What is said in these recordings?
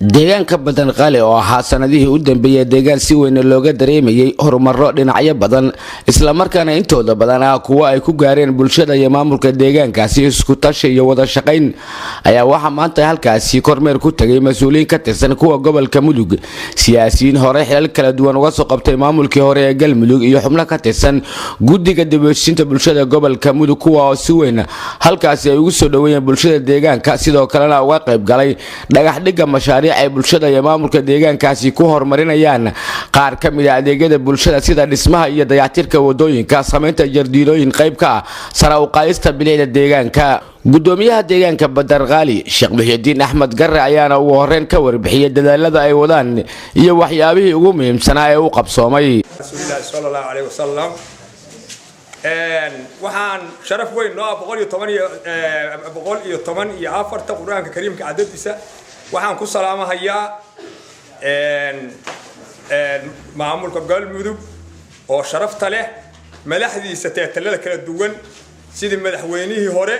deegaanka badan qaali oo ahaa sanadihii u dambeeyay deegaan si weyn looga dareemayay horumaro dhinacyo badan isla markaana intooda badan kuwa ay ku gaareen bulshada iyo maamulka deegaankaasi isku tashi iyo wada shaqayn ayaa waxa maanta halkaasi kormeer ku tagay mas'uuliyiin ka tirsan kuwa gobolka Mudug siyaasiyiin hore xilal kala duwan uga soo qabtay maamulkii hore ee Galmudug iyo xubno ka tirsan guddiga dibadhexaadinta bulshada gobolka Mudug kuwa oo si weyn halkaasi ay ugu soo dhaweeyeen bulshada deegaanka sidoo kalena uga qayb galay dhagax dhiga mashaariic ay bulshada iyo maamulka deegaankaasi ku horumarinayaan qaar ka mid ah adeegyada bulshada sida dhismaha iyo dayactirka wadooyinka sameynta jardiinooyin qayb ka ah sare u qaadista bilicda deegaanka gudoomiyaha deegaanka Badar Qaali Sheekh Muhiidiin Axmed Garre ayaana ugu horreyn ka warbixiyay dadaalada ay wadaan iyo waxyaabihii ugu muhiimsanaa ee uu qabsoomay rasuulullaahi sallallahu alayhi wasallam waxaan sharaf weyn noo 110 iyo afarta quraanka kariimka cadadiisa waxaan ku salaamahayaa maamulka Galmudug oo sharafta leh madaxdiisa teetalada kala duwan sidii madaxweynihii hore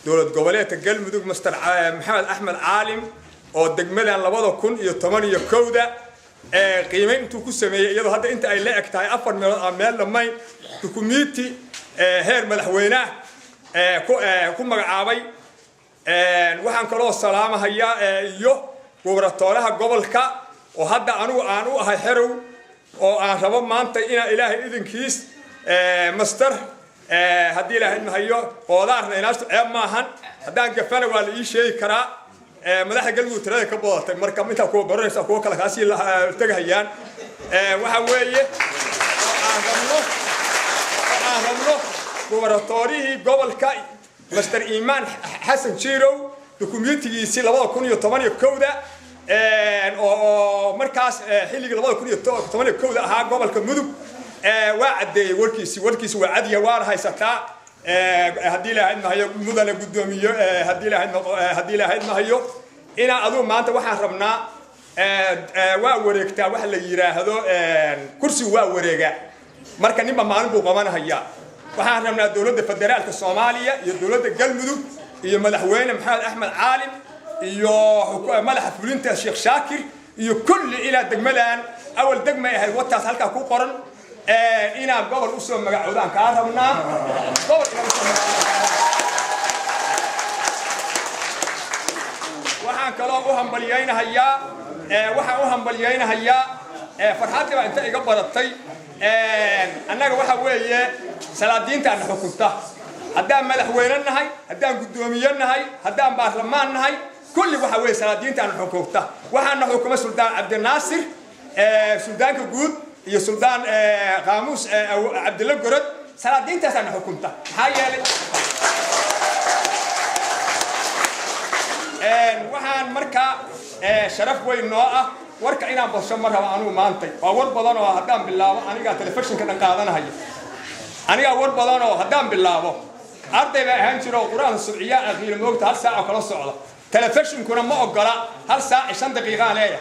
dowlad goboleedka Galmudug Mr. Maxamed Axmed Caalim oo degmadan 2011 qiimeyn intuu ku sameeyay iyadoo hadda inta ay la eg tahay 4 meelood meel dhammayn dukumiinti heer madaxweynaha ku magacaabay waxaan kaloo salaamahayaa iyo gobernatooraha gobolka oo hadda anigu aan u ahay xerow oo aan rabo maanta ina ilaahay idinkiis master hadii ilaahay mahayo qoodaarna inaastu ceeb maahan haddaan gafana waa la ii sheegi karaa madaxa Galmudug tirada ka badatay marka inta ku baranaysa kuwa kala kaasi tagayaan waxa weeye aan rabno gobernatoorihii gobolka Mr. Iman Hassan Jirow dukumiintigiisii 2011 oo markaas xilliga 2011 ahaa gobolka Mudug waa cadeeyay warkiisi waa cadiya waa haysataa hadii ilaahay mahayo mudane gudoomiyo hadii ilaahay mahayo ina adu maanta waxaan rabnaa waa wareegtaa wax la yiraahdo kursi waa wareega marka nimba maalin buu qabanayaa waxaan rabnaa dawladda federaalka Soomaaliya iyo dawladda Galmudug iyo madaxweyne Maxamed Axmed Caalim iyo madaxa fulinta Sheekh Shaakir iyo kulli ila degmadan awal degma ay wataas halka ku qoran ina gobol u soo magacoodaan ka rabnaa gobol waxaan kaloo u hambaliyaynahayaa farxadda inta iga baratay annaga waxa weeye salaadiinta aan xukunta haddaan madaxweyne nahay haddaan gudoomiye nahay haddaan baarlamaan nahay kulli waxa weeye salaadiinta aan xukunta waxaan xukuma Suldaan Cabdinaasir Suldaanka guud iyo Suldaan Qaamus Cabdilla Gorod salaadiintaas aan xukunta maxaa yeelay waxaan marka sharaf weyn noo ah warka inaan basho mar raba anigu maantay waa war badan oo haddaan bilaabo aniga telefishinka dhan qaadanayo aniga war badan oo haddaan bilaabo ardayda ahaan jiro quraan subciya aqriil moogta hal saac kala socda telefishinkuna ma ogola hal saac 5 daqiiqo leeyahay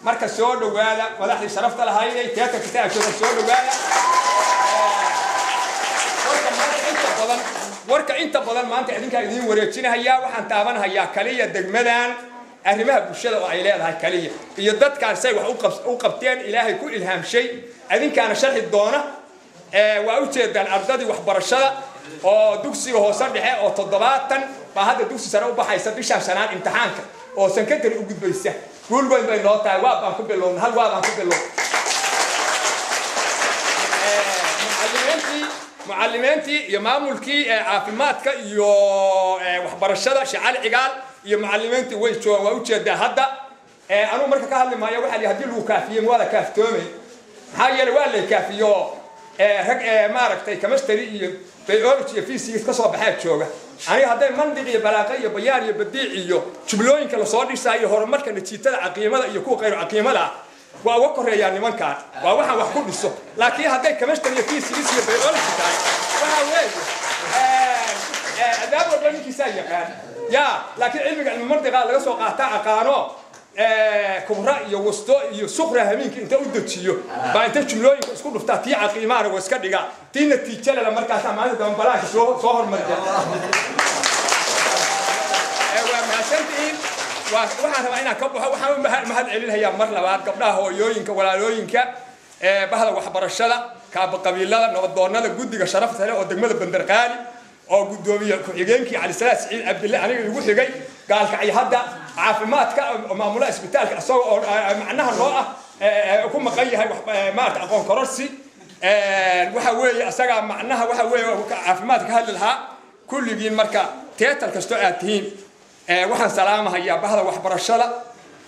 marka soo dhawaada madaxdii sharafta lahaayay teeta kitaabka soo dhawaada warka inta badan maanta idinka idin wareejinayaa waxaan taabanayaa kaliya degmadan arrimaha bulshada oo ay leedahay kaliya iyo dadkaan say wax u qabteen ilaahay ku ilhaamshay idinkaana sharxi doona waa u jeedaan ardadii waxbarashada oo dugsiga hoose dhexe oo 70 ba hadda dugsi sare u baxaysa bishan sanad imtixaanka oo sankadar u gudbaysa guul weyn bay noo tahay waa baan ku bilownaa hal waa baan ku bilownaa معلمينتي يا مامولكي عافيمادكا iyo waxbarashada shacal cigaal iyo macallimiintii way jooga u jeeda hadda anu marka ka hadli maayo waxa hadii lagu kaafiyeen wada kaaftoomay maxaa yeelay waa la kaafiyo rag maaragtay chemistry iyo biology iyo physics ka soo baxay jooga ani haday mandiq iyo balaaqa iyo bayaan iyo badiic iyo jublooyinka la soo dhisay horumarka natiijada aqoonta iyo kuwa qeyr aqoonta waa uga koreeyaan nimankaan waa waxaan wax ku dhiso laakiin haday chemistry iyo physics iyo biology tahay waxa weeye adaab walbankiisa yaqaan ya laakiin cilmiga mandiqa laga soo qaataa aqaano kubra iyo wasto iyo suqra habeenka inta u dajiyo baa inta jumlooyinka isku dhuftaa tii qiimaha oo iska dhiga tii natiijada la markaas amaanada dambalaaha soo hormarja waa maasantiin waxaan rabaa inaan ka baxo waxaan mahad celinayaa mar labaad gabdhaha hooyooyinka walaalooyinka bahda waxbarashada kaaba qabiilada nabadoonnada guddiga sharafta leh oo degmada Bandarqaali oo gudoomiye ku-xigeenkii Cali Salaas Ciid Cabdille aniga igu xigay gaalka ay hadda caafimaadka maamulaha isbitaalka asagoo macnaha loo ah ku maqan yahay maarta aqoon kororsi waxa weeye asaga macnaha waxa weeye caafimaadka hadal lahaa kulligiin marka teetal kasto aad tihiin waxaan salaamahayaa bahda waxbarashada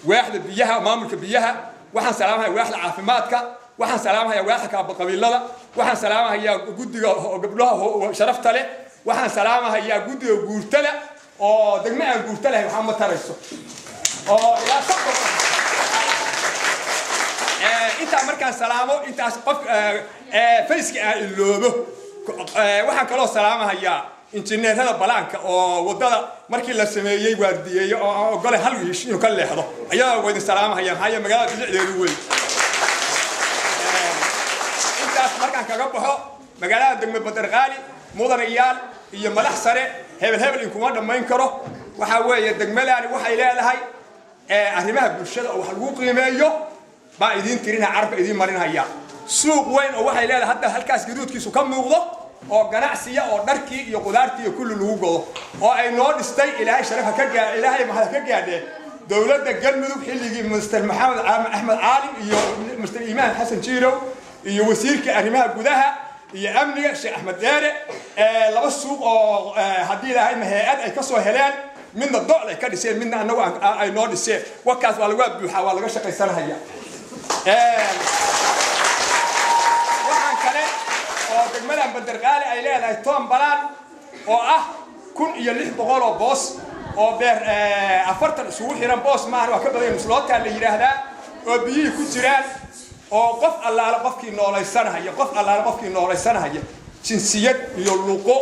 waaxda biyaha maamulka biyaha waxaan salaamahayaa waaxda caafimaadka waxaan salaamahayaa waaxda kaaba qabiilada waxaan salaamahayaa guddiga gabdhaha sharafta leh waxaan salaamahayaa guddiga guurtada oo degmo aan guurta lahayn waxa ma tarayso oo ila sabto inta markaan salaamo intaas qof fayska aan iloobo waxaan kaloo salaamahayaa injineerada balaanka oo wadada markii la sameeyay waardiyeeyo oo gole hal wiish inuu ka leexdo ayaa wada salaamahayaan haya magaalada dhinaceedu weyn intaas markaan kaga baxo magaalada degmada Bandarqaali mudanayaal iyo madax sare hebel in kuma dhamayn karo waxa weeye degmadani waxay leedahay arrimaha bulshada oo wax lagu qiimeeyo baa idin tirina carba idin marinaya suuq weyn oo waxay leedahay hadda halkaas gaduudkiisu ka muuqdo oo ganacsiga oo dharkii iyo qudaartii kullu lagu godo oo ay noo dhistay ilaahay sharafa ka gaar ilaahay mahad ka gaadhay dawladda galmudug xilligii minister maxamed axmed caalim iyo minister iimaan xasan jiirow iyo wasiirka arrimaha gudaha iyo amniga sheekh axmed deere laba suuq oo hadii ilaahay mahayad ay ka soo heleen midna dool ay ka dhiseen midna anagu ay noo dhiseen wakaas waa lagu buuxa waa laga shaqaysanayaa waxaan kale oo degmada Bandarqaali ay leedahay toon balaan oo ah 1600 oo boos oo beer 40 isugu xiran boos maahan waa ka badan musloota la yiraahdaa oo biyo ku jiraan oo qof allaala qofkii noolaysanaya jinsiyad iyo luqo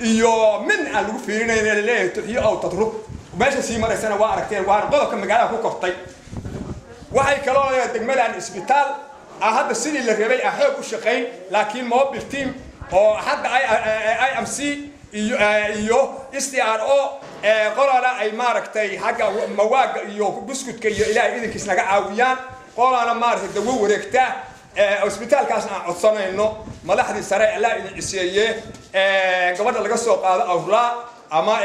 iyo min aan lagu fiirinayna leeyahay tuxiyo oo tadrub meesha sii maraysana waa aragteen waa qodobka magaalada ku kortay waxay kaloo degmadan isbitaal hadda sidii la rabay xoog u shaqeyn laakiin mobile team oo hadda IMC iyo STRO qolana ay maaragtay xagga mawaaga iyo buskudka iyo ilaahay idinkiis naga caawiyaan qolana maaragtay dawo wareegta isbitaalkaas aan codsanayno madaxdii sare ilaa idin ciseeyay gabadha laga soo qaado awraa ama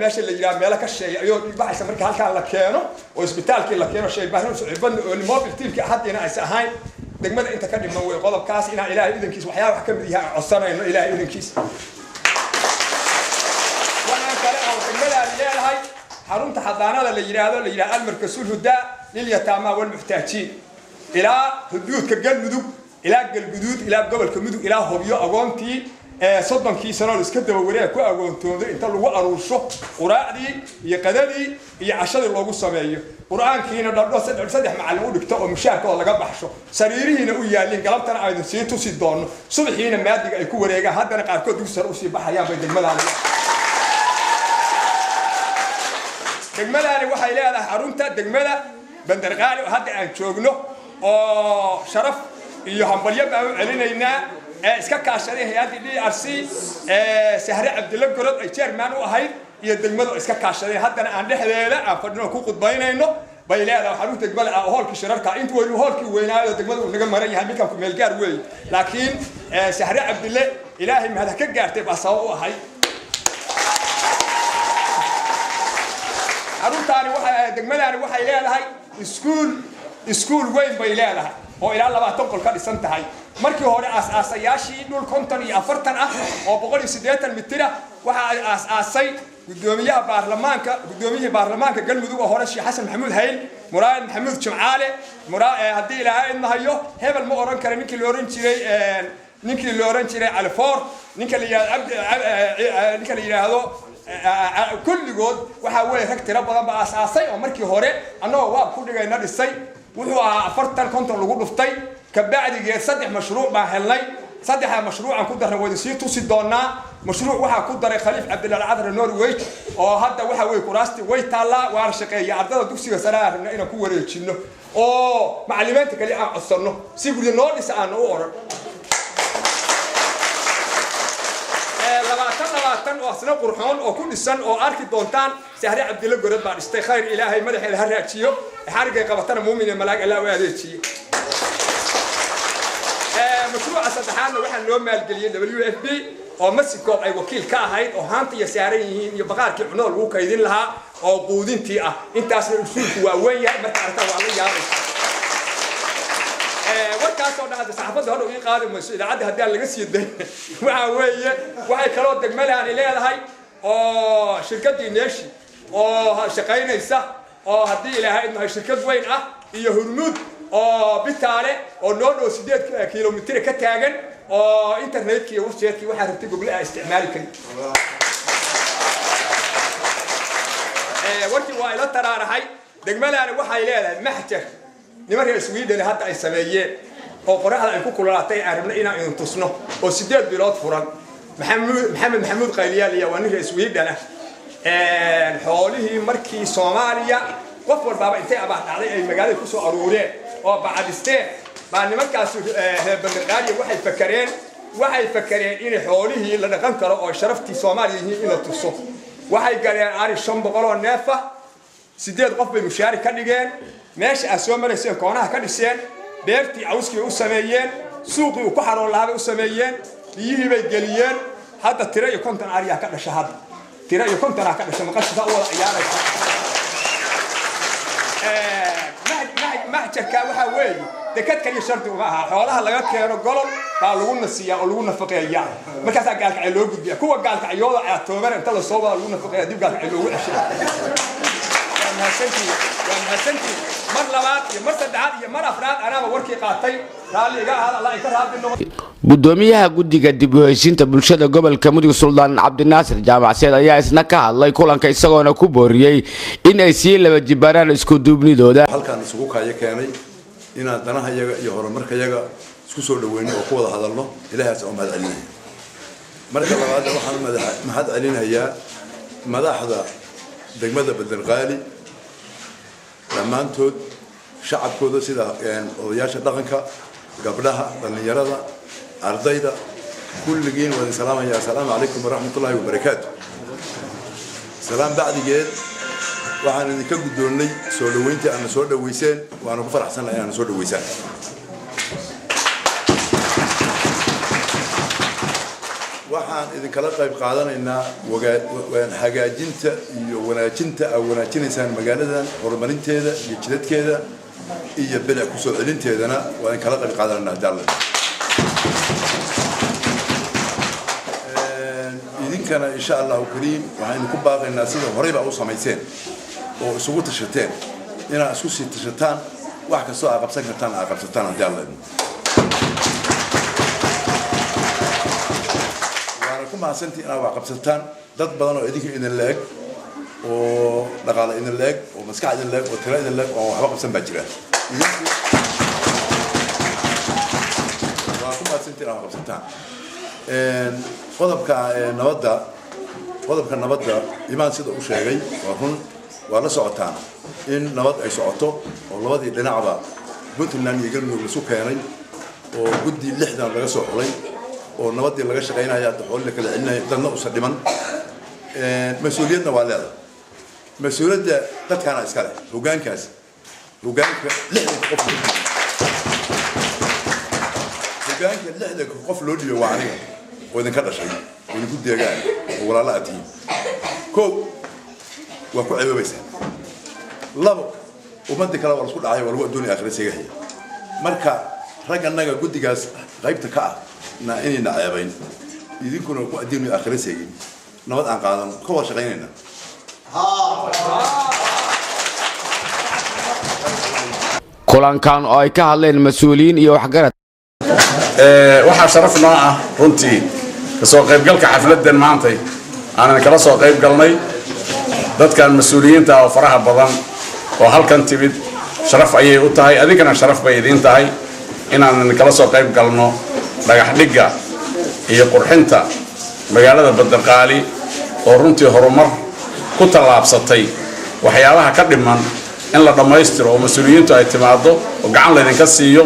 meesha la yiraahdo meel ka sheegay ayuu baxaysa marka halka la keeno oo isbitaalkii la keeno shay baahan soo ciban oo mobile teamka hadina ay sahayn degmada inta ka dhiman way qodobkaas ina ilaahay idinkiis waxyaabo wax ka mid yahay codsanayno ilaahay idinkiis waxaan kale oo degmada leeyahay xarunta xadaanada la yiraahdo almarkasul hudaa lil yataama wal muhtaajiin ila xuduudka galmudug ila gobolka mudug ila hobyo agoontii صدقني سنة الاسكندر ووريه كوا أقولتون ده أنت لو أروشوا قرآني يقدري يعشر الله السماء قرآن كينا درس صدق معلومة كتاب مشاهد والله قبل حشو سريري هنا ويا اللي قلبت أنا عايز سيتو سيدون صبح هنا ما أدري الكوا وريه هذا أنا قاعد كود يسر أوسي بحياة بين الملأ دجملة أنا وحيلة على حرونته دجملة بندرقالي وهذا عن شغله شرف يهم بليب علينا هنا iska kaashaday hay'adii DRC Sahre Cabdille Gorod ay chairman u ahayd iyo degmadu iska kaashaday haddana aan dhexdeeda aan fadhino ku qudbaynayno bay leedahay xarunta degmada hoolkii shirarka intuu weyn hoolkii weynaayo degmadu naga maran yahay midkan ku meel gaar weey laakiin Sahre Cabdille ilaahay ma hada ka gaartay baa sabab u ahay xaruntaani waxa degmadani waxay leedahay iskuul weyn bay leedahay oo ilaa 20 qol ka dhisan tahay markii hore aasaasayashii dhul 54 ah oo 180 mitir waxa aasaasay gudoomiyaha baarlamaanka galmudug oo hore Sheekh Xasan Maxamuud Hayl Muraad Maxamuud Jimcaale hadii ilaahay idmahayo hebel ma oran karo ninkii la oran jiray Alfoor ninka la yiraahdo kulligood waxa weey rag tiro badan ba aasaasay oo markii hore annagoo waa ku dhigayna dhisay wuxuu 40 konton lagu dhuftay كبعد جير صدق مشروع مع هلاي صدق مشروع عن كدر وديسير توسيدونا مشروع وها كدر خليفة عبد الله العذر النرويج أو هذا وها ويكوراستي ويتلا وارشقي عبد الله دوسي وسرار إنه كوري تشينه أو معلوماتك اللي عم أصلنا سيقول النور لسه أنا أورا labaatan oo asna qurxoon oo ku dhisan oo arki doontaan Sahre Cabdilla Gorod baa dhistay khayr ilaahay madaxeeda ha raajiyo xarigay qabatana muumin malaag Allah u adeejiyo mashruuca saddexaadna waxaan loo maalgeliyay WFP oo Mexico ay wakiil ka ahayd oo haanta iyo saaran yihiin iyo baqaarkii cuno lagu kaydin lahaa oo quudintii ah intaasna usulku waa weyn yahay marka arrinta waa la yaabay warkaas oo dhacday saxaafadda hore uu qaadi mayso idaacadda haddii laga sii day waxa weeye waxay kaloo degmalahan leedahay oo shirkadii neeshi oo shaqaynaysa oo haddii ilaahay inuu shirkad weyn ah iyo Hormuud oo bitaale oo noo dhow 8 kiiloomitir ka taagan oo internetkii iyo website-kii waxa rabtay Google ay isticmaali kari warkii waa ila taraarahay degmalahan waxay leedahay maxjar nimanka Sweden hadda ay sameeyeen oo qoraxda ay ku kululaatay arabna inaan inuu tusno oo 8 bilood furan maxamed qayliyaal iyo waniga Sweden xoolihii markii Soomaaliya qof walba intay abaah dhacday ay magaalada ku soo aruureen oo bacdisteen baa nimankaas banqaadi waxay fakareen in xoolihii la dhaqan karo oo sharaftii Soomaaliya in la tuso waxay galeen ari 500 oo neef ah 8 qof bay mushaari ka dhigeen meesha ay soo mareyseen koonaha ka dhiseen beertii cawskii u sameeyeen suuqii ku xaroon lahaabay u sameeyeen biyihii bay geliyeen hadda tiro iyo konton ariya ka dhashay hadda tiro iyo konton ka dhashay maqashada u wada ciyaaraysa maxjarka waxa weeye dekad kaliya sharti uga aha xoolaha laga keeno golol baa lagu nasiyaa oo lagu nafaqeeyaa markaas gaalka ay loo gudbiyaa kuwa gaalka ayooda ay toobar inta la soo wada lagu nafaqeeyaa dib gaalka ay loogu ceshay mar labaad iyo mar saddexaad iyo mar afraad anaaba warkii qaatay raaliga ah Allah ka raadi noqon gudoomiyaha guddiga dib u heshiinta bulshada gobolka Mudug Suldaan Cabdinaasir Jaamacseed ayaa isna ka hadlay kulanka isagoona ku booriyay in ay sii laba jibaaraan isku duubnidooda halkan isugu keenay in danaha iyaga iyo horumarka iyaga isku soo dhaweeyno oo ku wada hadalno Ilaahay oo mahad celinay marka labaad waxaan mahad celinayaa madaxda degmada Badalqaali dhammaantood shacabkooda sida odayaasha dhaqanka gabdhaha dhalinyarada ardayda kulligiin wada salaamaya assalaamu alaykum wa rahmatullahi wa barakaatuh salaam bacdigeed waxaan idinka gudoonnay soo dhaweyntii aan soo dhaweyseen waan ku faraxsanahay inaan soo dhaweysaan waxaan idinkala qayb qaadanaynaa hagaajinta iyo wanaajinta aad wanaajinaysaan magaaladan horumarinteeda iyo jidadkeeda iyo bilic ku soo celinteedana waa idinkala qayb qaadanaynaa daalada idinkana insha allahu kariim waxaynu ku baaqaynaa sida horeyba u samayseen oo isugu tashateen inaad isku sii tashataan wax kastoo aad qabsan kartaan aad qabsataan haddii alla idin waana ku mahadsantii inaad wax qabsataan dad badan oo idinka idin la-eg oo dhaqaale idin la-eg oo maskax idin la-eg oo tiro idin la-eg oo waxba qabsan baa jira waa ku mahadsantii inaad wax qabsataan qodobka nabadda imaan sida uu sheegay waa run waa la socotaan in nabad ay socoto oo labadii dhinacba Puntland iyo Galmudug la soo keenay oo guddi 6 laga soo xulay oo nabadii laga shaqeynaya xoolo kala celinay dadna u sadhiman mas'uuliyadna waa leedahay mas'uuliyadda dadkana iska leh hogaanka 6 qof loo dhiyo waa aniga oo idinka dhashay oo idinku deegaan oo walaalo atiin koow waa ku ceebaysaa labo ummadda kale waa isku dhacay waa lagu adduunyo aakhirasiga haya marka raganaga guddigaas qaybta ka ah na inayna ceebayn idinkuna ku adduunyo aakhirasiga nabad aan qaadan ka wada shaqeynayna kulankan oo ay ka hadleen mas'uuliyiin iyo waxgarad waxaa sharaf noo ah runtii kasoo qaybgalka xafladan maantay aanan kala soo qayb galnay dadkan mas'uuliyiinta oo faraha badan oo halkan timid sharaf ayay u tahay adinkana sharaf bay idin tahay inaan kala soo qayb galno dhagax dhigga iyo qurxinta magaalada Badalqaali oo runtii horumar ku talaabsatay waxyaabaha ka dhiman in la dhameystiro oo mas'uuliyiintu ay timaado oo gacan la idinka siiyo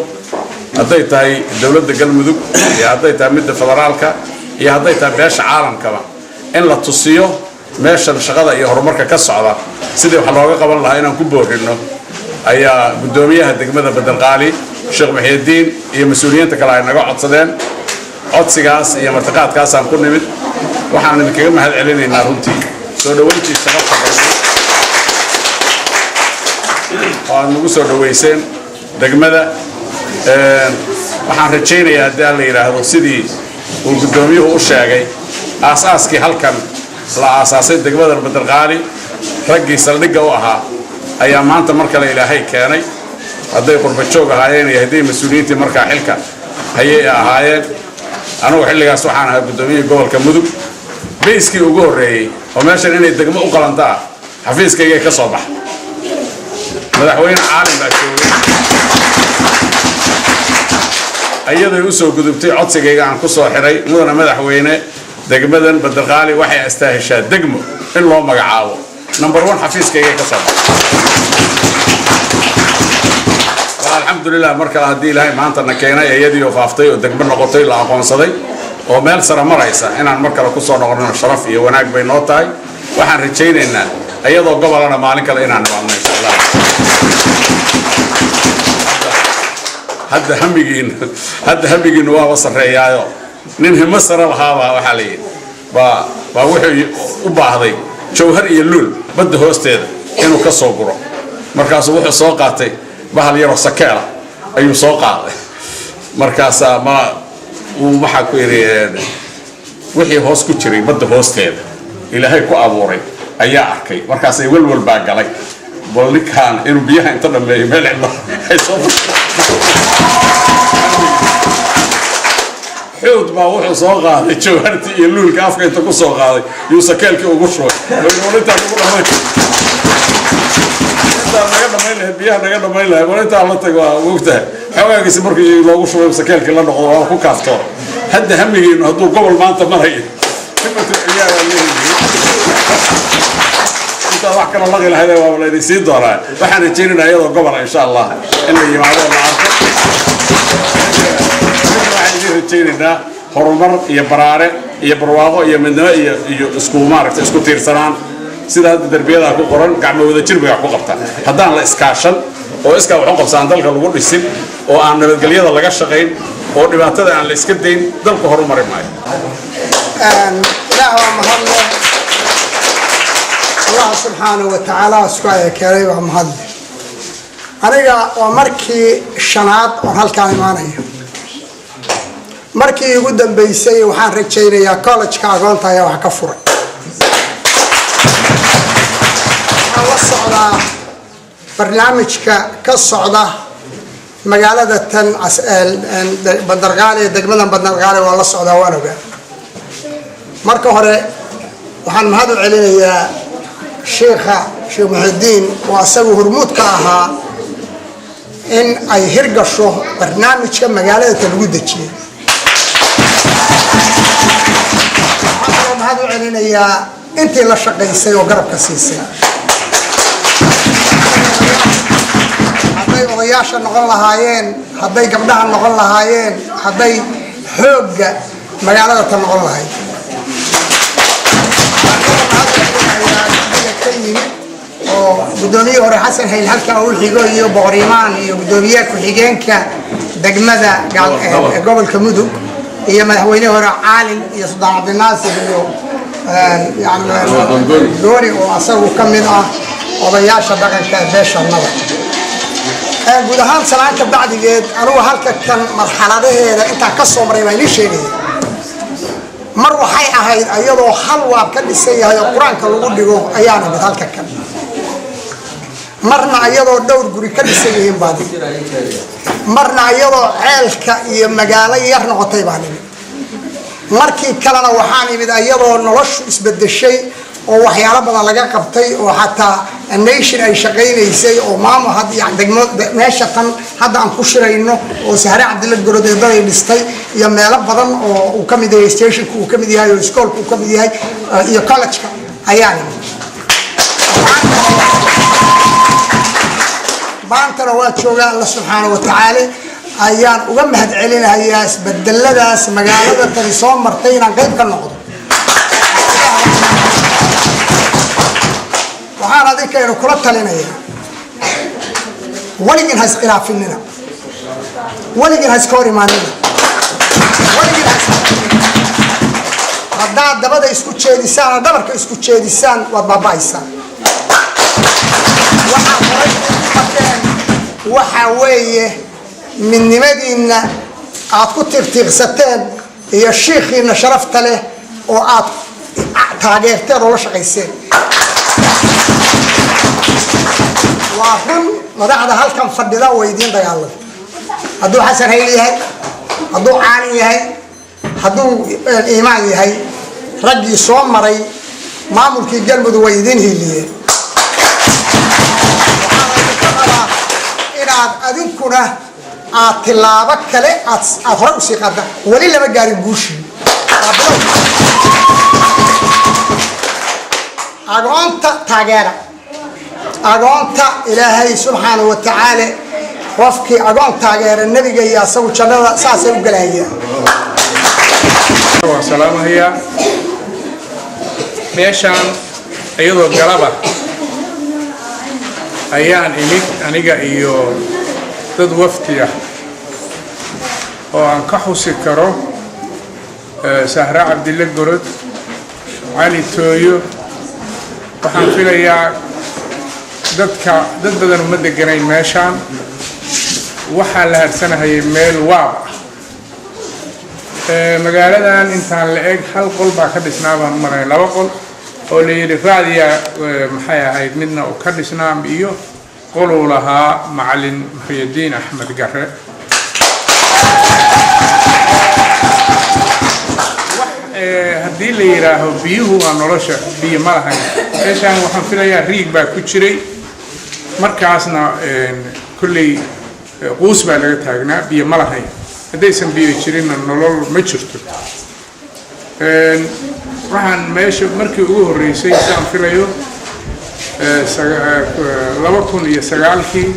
hadday tahay dawladda Galmudug iyo hadday tahay midda federaalka iyo hadday tahay beesha caalamkaba in la tusiyo meeshan shaqada iyo horumarka ka socda sidii wax looga qaban lahaa inaan ku boorino ayaa gudoomiyaha degmada Badalqaali Sheekh Muxyidiin iyo mas'uuliyiinta kale ay naga codsadeen codsigaas iyo martiqaadkaas aan ku nimid waxaan idinkaga mahad celinaynaa runtii soo dhaweyntii shaqada oo nagu soo dhaweyseen degmada waxaan rajaynayaa haddii la yiraahdo sidii uu gudoomiyuhu u sheegay aasaaskii halkan la aasaasay degmada Badalqaali raggii saldhigga u ahaa ayaa maanta mar kale Ilaahay keenay hadday qurba joog ahaayeen iyo hadday mas'uuliyiintii markaa xilka hayay ahaayeen anigu xilligaas waxaan ahaa gudoomiyaha gobolka Mudug bayskii ugu horeeyay oo meeshan inay degmo u qalantaa xafiiskayga ka soo baxay madaxweyne caalim baa joogay ayadoo u soo gudubtay codsigayga aan ku soo xiray mudana madaxweyne degmadan Badalqaali waxay astaahishaa degmo in loo magacaabo number 1 xafiiskayga ka soo baxay alxamdulillah marka hadii Ilaahay maanta na keenay ayadii oo faaftay oo degmo noqotay la aqoonsaday oo meel sare maraysa inaan mar kale ku soo noqono sharaf iyo wanaag bay noo tahay waxaan rajaynaynaa ayadoo gobolana maalin kale inaan noqono insha Allah hadda hamigiin waa sareeyaayo nin hima sare lahaaba waxa la yiri ba wuxuu u baahday jawhar iyo lul badda hoosteeda inuu ka soo guro markaas wuxuu soo qaatay bahal yar oo sakeela ayuu soo qaaday markaas ma uu waxa ku yireen wixii hoos ku jiray badda hoosteeda Ilaahay ku abuuray ayaa arkay markaas ay walwal baa galay bolnikan inuu biyaha inta dhameeyo meel cidlo ay soo حوت ما هو صاغة جوهرتي يلول كاف كنت كصاغة يوسكال كأوجشوا وأنت تقول ما أنت ما يلا بيها نجنا ما يلا وأنت عملت وقتها حاول يسمر كي يلاقوشوا يوسكال كلا نقول هو كافتور هذا هم إنه هذو قبل ما أنت مرهي كم تقول أنت وحكنا الله غير هذا ولا يصير دارا وحنا تجينا أيضا قبل إن شاء الله إنه يمعنا تجينا هرمر يبراره يبرواه يمنه يسكومارك يسكو تيرسان سيدا الدربية ذاك قرن قام وذا تربي عقو قبته هذا على إسكاشن أو إسكا وحقب ساندل كلو بيسين أو عن الجلية ذا لقى شقين أو دبعته عن الإسكدين دل كهرمر معي. لا هو مهل الله سبحانه وتعالى سكايا كريم ومهل أنا ومركي الشنات وهالكلام معنا markii ugu dambeysay waxaan rajaynayaa college-ka aqoonta ayaa wax ka furay waxaan la socdaa barnaamijka ka socda magaalada tan Badalqaali degmada Badalqaali waa la socdaa waan ogaa marka hore waxaan mahad u celinayaa Sheekh Muxyidiin oo asagu hormuud ka ahaa in ay hirgasho barnaamijka magaalada tan lagu dejiyay هذا علينا يا أنت لا شقي سي وقرب كسيسي هذي وضياش النقل هايين هذي قبلها النقل هايين هذي حوج مجالات النقل هاي بدونية ورا حسن هاي الحكة أول حجوية بغريمان بدونية كل حجانك دجمة قبل كمدو هي مدحوينه ورا عالم يصدع عبد الناصر يعني دوري وأصله كم من وضياش دقن كباش النظر gudahaan salaanta bacdigeed anigu halka kan marxaladaheeda inta ka soo maray baan sheegay mar waxay ahayd ayadoo hal waab ka dhisay yahay quraanka lagu dhigo ayaana mid halka kan marna ayadoo dhowr guri ka dhisay yihiin baad marna ayadoo ceelka iyo magaalo yar noqotay baan markii kalena waxaan imid ayadoo noloshu isbedeshay oo waxyaalo badan laga qabtay oo hatta nation ay shaqeynaysay oo maamo had degmo meesha tan hadda aan ku shirayno oo Sahre Cabdillah Gorodeed ay dhistay iyo meelo badan oo uu ka mid yahay stationku uu ka mid yahay oo schoolku uu ka mid yahay iyo college-ka ayaan baantana waa joogaa Allah subhanahu wa ta'ala ayaan uga mahad celinayaa isbedeladaas magaalada tan soo martay inaan qayb ka noqdo adinka kula talinaya waligin has khilaafinina waligin has koorimaanina waligin has haddaad dabada isku jeedisaan dhabarka isku jeedisaan waad baabaysaan waxa weeye midnimadiina aad ku tirtiirsateen iyo sheekhiina sharafta leh oo aad taageerteen oo la shaqayseen waa run madaxda halkan fadhida way idin dagaalamay hadduu xasan hayl yahay hadduu caalin yahay hadduu iimaan yahay raggii soo maray maamulkii galmudug way idin hiiliyeen inaad adinkuna aad tilaabo kale aad hore usii qaada weli lama gaarin guushii agoonta taageera agoonta ilaahay subxaanahu wa tacaala qofkii agoon taageera nabiga iyo asagu jannada saasay u galayaan waa salaamaya meeshaan iyadoo galaba ayaan imid aniga iyo dad wafti ah oo aan ka xusi karo Sahra Cabdille Gorod Ali Tooyo waxaan filayaa dad badan uma deganayn meeshaan waxaa la harsanahay meel waab magaaladan intaan la eg hal qol baa ka dhisnaa baan maray laba qol oo la yiri raadiya maxay ahayd midna oo ka dhisnaa iyo qoluu lahaa macallin Muxyidiin Axmed Garre haddii la yiraaho biyuhu waa nolosha biyo ma lahayn meeshaan waxaan filayaa riig baa ku jiray markaasna kulley quus baa laga taagnaa biyo ma lahayn haddaysan biyo jirinna nolol ma jirto waxaan meesha markii ugu horreysay saan filayo 2009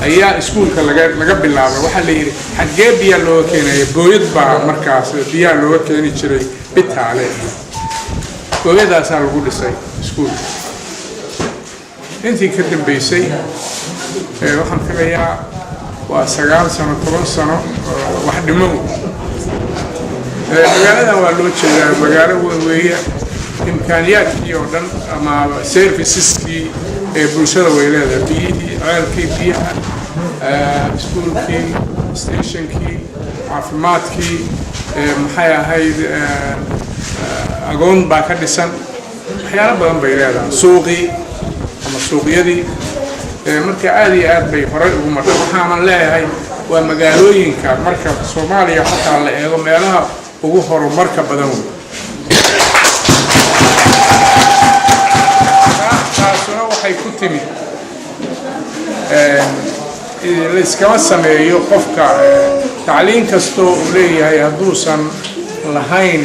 ayaa iskuulka laga bilaabay waxa la yiri xagee biyo loo keenay booyad baa markaas biyo loo keeni jiray bitaale booyadaas lagu dhisay iskuulka intii ka dambeysay waxaan filayaa waa 9 sano 10 sano wax dhimo magaaladan waa loo jeedaa magaalo weeye imkaaniyaadkii oo dhan ama serviceski bulshada way leedahay biyihii ceelkii biyaha iskuulkii stationkii caafimaadkii maxay ahayd agoon baa ka dhisan waxyaalo badan bay leedahay suuqii ama suuqyadii marka aad iyo aad bay horay ugu martay waxaan leeyahay waa magaalooyinka marka Soomaaliya xataa la eego meelaha ugu horumarka badan taasuna waxay ku timid la iskama sameeyo qofka tacliin kastoo uu leeyahay hadduusan lahayn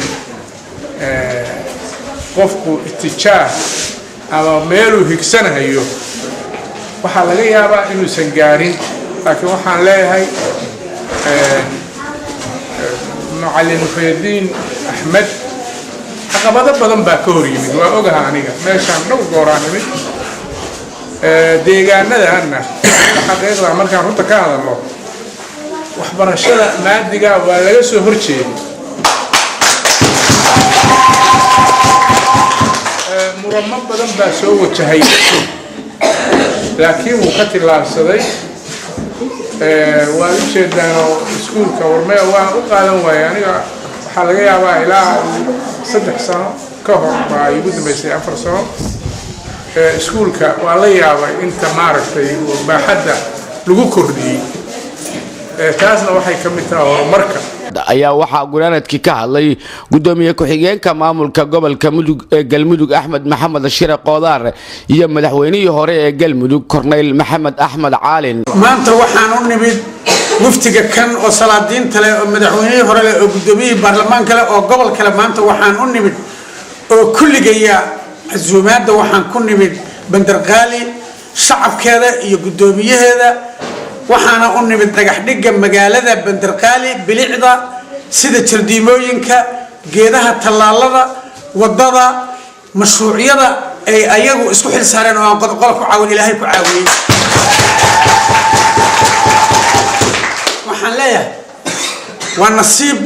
qofku itijaah ama meeluu higsanayo waxaa laga yaabaa inuusan gaarin laakiin waxaan leeyahay macallin Muxyidiin Axmed caqabado badan baa ka hor yimid waa ogaha aniga meeshaan dhowr gooraan imid deegaanadana xaqiiqda markaan runta ka hadalno waxbarashada maadiga waa laga soo horjeeday muramo badan baa soo wajahay laakiin wuu ka tilaabsaday waa u jeedaan iskuulka warmay waa u qaadan waayay aniga waxa laga yaabaa ilaa 3 sano ka hor baa igu dambeysay 4 sano iskuulka waa la yaabay inta maaragtay baaxadda lagu kordhiyay taasna waxay ka mid tahay horumarka ayaa waxaa gunaanadkii ka hadlay gudoomiye ku-xigeenka maamulka gobolka Mudug ee Galmudug Axmed Maxamed Shire Qoodaar iyo madaxweynihii hore ee Galmudug Korneyl Maxamed Axmed Caalin maanta waxaan u nimid muftiga kan oo salaadiinta leh oo madaxweynihii hore oo gudoomiyihii baarlamaanka leh oo gobolka leh maanta waxaan u nimid oo kulligaya azuumaadda waxaan ku nimid Bandarqaali shacabkeeda iyo gudoomiyaheeda waxaana u nimid dhagax dhiga magaalada Bandarqaali bilicda sida jardiimooyinka geedaha talaalada wadada mashruucyada ay ayagu isku xil saareen oo aan qol ku caawin ilaahay ku caawiyay waxaan leeyahay waa nasiib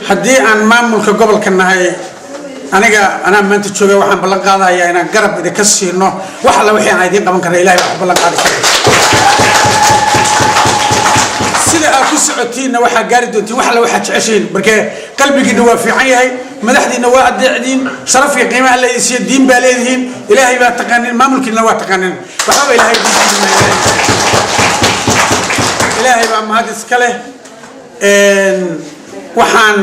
haddii aan maamulka gobolka nahay anaa maanta jooga waxaan ballan qaadayaa inaan garab idinka siino wax alla wixii aan idiin qaban karna ilaahay baa ballan qaadi kara sida aad ku socotiinna waxaa gaari doontiin wax alla waxaad jeceshiin markee qalbigiina waa fiican yahay madaxdiina waa adeecdiin sharaf iyo qiimo alla isiyo diin baa leedihiin ilaahay baa taqaanin maamulkiina waa taqaanin waxba ilaahay ilaahay baa mahad iska leh waxaan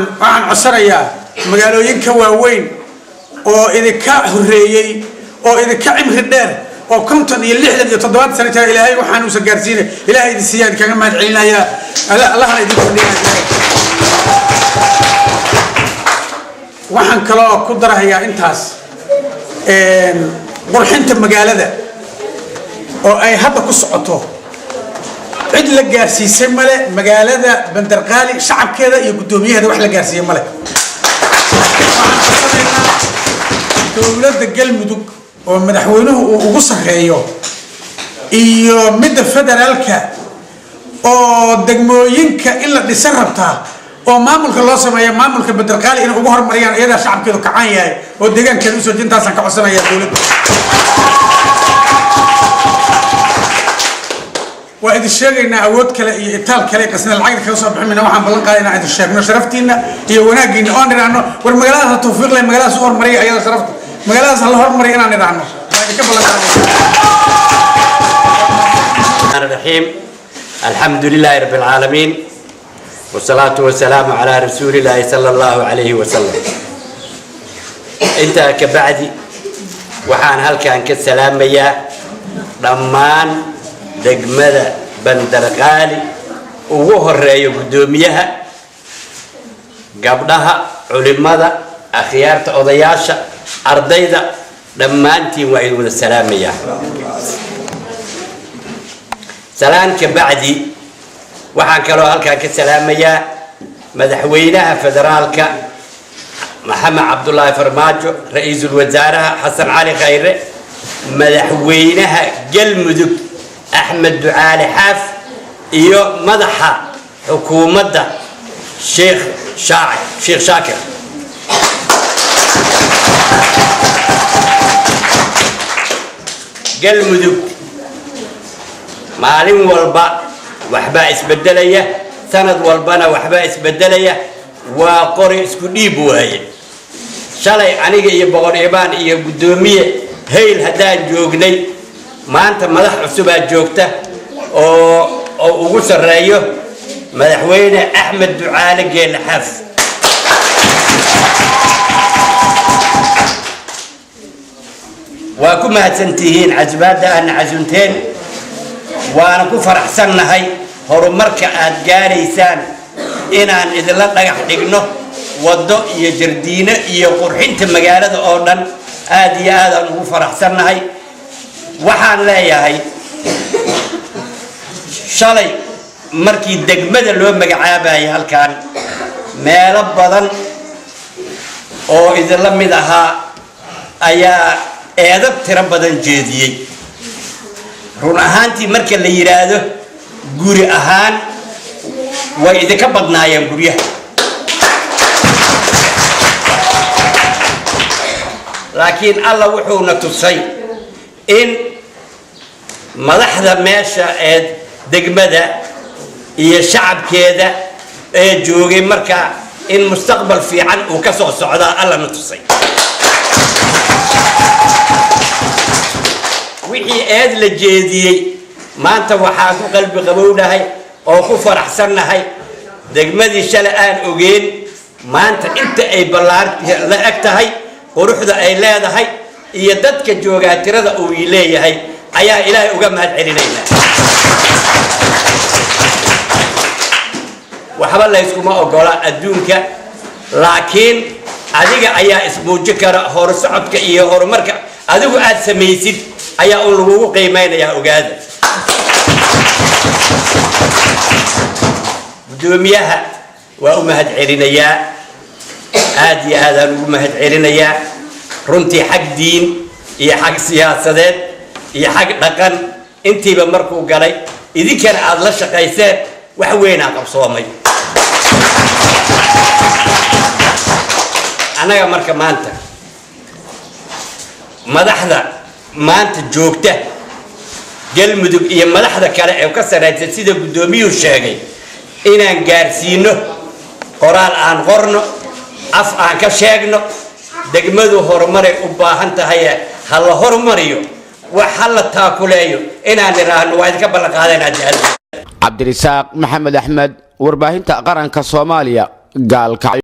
codsanayaa magaalooyinka waaweyn oo idinka horeeyay oo idinka cimri dheer oo 50 iyo 60 iyo 70 sano jira ilaahay waxaan u gaarsiinay ilaahay idin siiyay kaga mahad celinaya allahna idin kordhiyo waxaan kaloo ku darahayaa intaas qurxinta magaalada oo ay hadda ku socoto cid la gaarsiisay male magaalada Bandarqaali shacabkeeda iyo gudoomiyaheeda wax la gaarsiiyay male dowladda Galmudug oo madaxweynuhu uu ugu sareeyo iyo midda federaalka oo degmooyinka in la dhisan rabtaa oo maamulka loo sameeyo maamulka Bandarqaali in ugu hormariyaan iyada shacabkeedu kacaan yahay oo deegaankeedu soo jintaasaan ka codsanayaa dowladda وإذا شيءنا أود كلا إيطال كلا قصنا العقد كلا صبح منا وحن بلن قاينا إذا شيخنا شرفتينا يوناجين أنا رانو والمجالات توفيق لي مجالات صور مريء أيضا شرفت مجالات الله مريء أنا رانو الرحيم الحمد لله رب العالمين والصلاة والسلام على رسول الله صلى الله عليه وسلم أنت كبعدي وحان هل كان كالسلام يا ضمان degmada Bandarqaali ugu horeeyo gudoomiyaha gabdhaha culimada akhyaarta odayaasha ardayda dhammaantiin waa idin wada salaamaya salaanka bacdi waxaan kaloo halkaan ka salaamayaa madaxweynaha federaalka Maxamed Cabdullaahi Farmaajo ra'iisul wasaaraha Xasan Cali Khayre madaxweynaha Galmudug أحمد دعالي حاف إيو مدحة حكومة شيخ شاكر قلمدوك مالين والبا وحبا اسبدلية سند والبانا وحبا اسبدلية وقوري اسكو ديبو هاي شالي عنيقا يبغون إيبان إيو قدومية هاي الهدان جوغني maanta madax cusub aad joogta oo ugu sareeyo madaxweyne Axmed Ducaale Geelle Xaaf waa ku mahadsantihiin casbaada aan cazunteen waana ku faraxsanahay horumarka aad gaaraysaan inaan idinla dhagax dhigno wado iyo jardiino iyo qurxinta magaalada oo dhan aad iyo aad aan ugu faraxsanahay waxaan leeyahay shalay markii degmada loo magacaabayay halkaan meelo badan oo idinla mid ahaa ayaa eedab tiro badan jeediyey run ahaantii marka la yiraahdo guri ahaan way idinka badnaayeen guryaha laakiin alla wuxuuna tusay in madaxda meesha ee degmada iyo shacabkeeda ee joogay marka in mustaqbal fiican uu ka soo socdo alla na tusay wixii aad la jeediyay maanta waxaan ku qalbi qabownahay oo ku faraxsanahay degmadii shalay aan ogeyn maanta inta ay ballaartay la eg tahay quruxda ay leedahay iyo dadka jooga tirada uu leeyahay ayaa ilaahay uga mahad celinayna waxba la iskuma ogola adduunka laakiin adiga ayaa isbuuji kara hor socodka iyo horumarka adigu aad sameeysid ayaa uu lagu qiimeeyaa ogaada gudoomiyaha waa u mahad celinayaa aad iyo aad aan ugu mahad celinayaa runtii xaq diin iyo xag siyaasadeed iyo xag dhaqan intiiba markuu galay idinkana aad la shaqayseen wax weyn aan qabsoomay anaga marka maanta madaxda maanta joogta galmudug iyo madaxda kale ee ka sareysa sida gudoomiyuhu sheegay inaan gaarsiino qoraal aan qorno af aan ka sheegno degmadu horumaray u baahan tahay hal horumariyo wax hal taakuleeyo inaan iraahno waa idinka ballan qaadayna jahal Cabdirisaaq Maxamed Axmed warbaahinta qaranka Soomaaliya gaalka